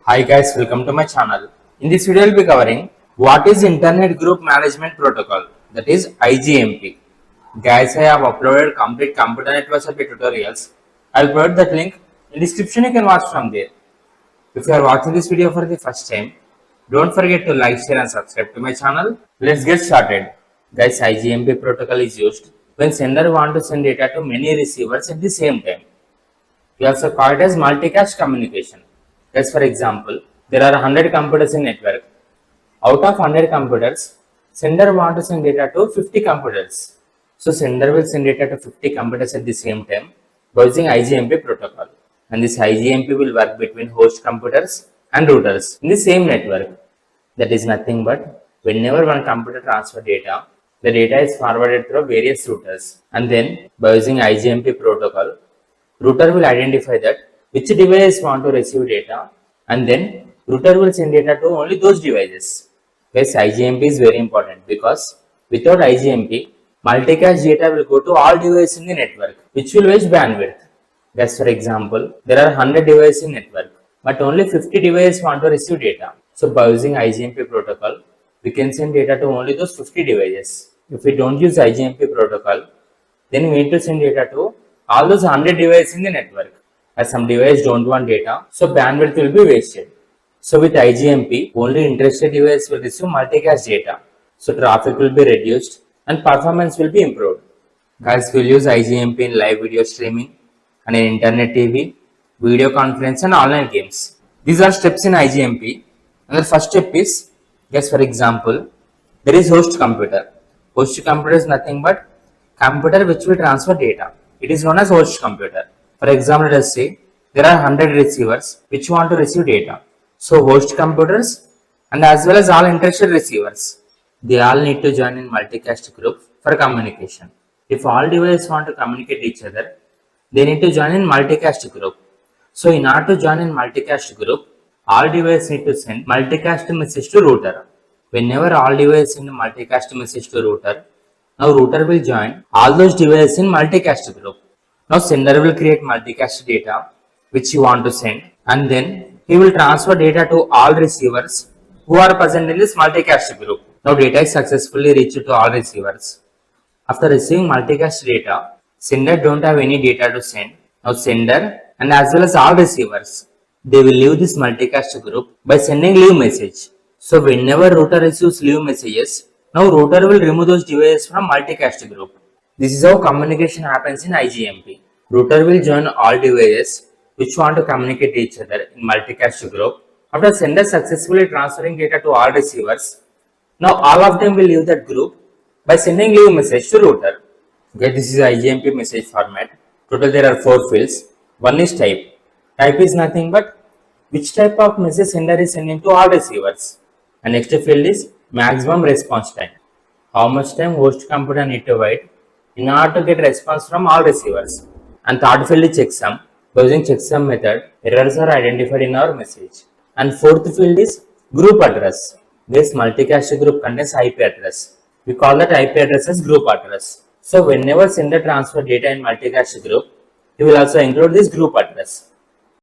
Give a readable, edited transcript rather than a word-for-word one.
Hi guys, welcome to my channel. In this video, I will be covering what is Internet Group Management Protocol, that is IGMP. Guys, I have uploaded complete computer network survey tutorials. I will provide that link in description. You can watch from there. If you are watching this video for the first time, don't forget to like, share and subscribe to my channel. Let's get started. Guys, IGMP protocol is used when sender want to send data to many receivers at the same time. We also call it as multicast communication. As for example, there are 100 computers in network. Out of 100 computers, sender want to send data to 50 computers. So sender will send data to 50 computers at the same time by using IGMP protocol. And this IGMP will work between host computers and routers in the same network. That is nothing but whenever one computer transfers data, the data is forwarded through various routers. And then by using IGMP protocol, router will identify that which device want to receive data, and then router will send data to only those devices. Yes, IGMP is very important because without IGMP, multicast data will go to all devices in the network, which will waste bandwidth. Yes, for example, there are 100 devices in network, but only 50 devices want to receive data. So by using IGMP protocol, we can send data to only those 50 devices. If we don't use IGMP protocol, then we need to send data to all those 100 devices in the network. As some devices don't want data, so bandwidth will be wasted. So with IGMP, only interested devices will receive multicast data. So traffic will be reduced and performance will be improved. Guys, we'll use IGMP in live video streaming and in internet TV, video conference and online games. These are steps in IGMP. And the first step is, guys, for example, there is host computer. Host computer is nothing but computer which will transfer data. It is known as host computer. For example, let us say there are 100 receivers which want to receive data. So host computers and as well as all interested receivers, they all need to join in multicast group for communication. If all devices want to communicate each other, they need to join in multicast group. So in order to join in multicast group, all devices need to send multicast message to router. Whenever all devices send multicast message to router, now router will join all those devices in multicast group. Now sender will create multicast data which you want to send, and then he will transfer data to all receivers who are present in this multicast group. Now data is successfully reached to all receivers. After receiving multicast data, sender don't have any data to send. Now sender and as well as all receivers, they will leave this multicast group by sending leave message. So whenever router receives leave messages, now router will remove those devices from multicast group. This is how communication happens in IGMP. Router will join all devices which want to communicate each other in multicast group. After sender successfully transferring data to all receivers, now all of them will leave that group by sending leave message to router. Okay, this is IGMP message format. Total there are 4 fields. One is type. Type is nothing but which type of message sender is sending to all receivers. And next field is maximum response time. How much time host computer need to wait in order to get response from all receivers. And third field is checksum. By using checksum method, errors are identified in our message. And fourth field is group address. This multicast group contains IP address. We call that IP address as group address. So whenever sender transfer data in multicast group, he will also include this group address.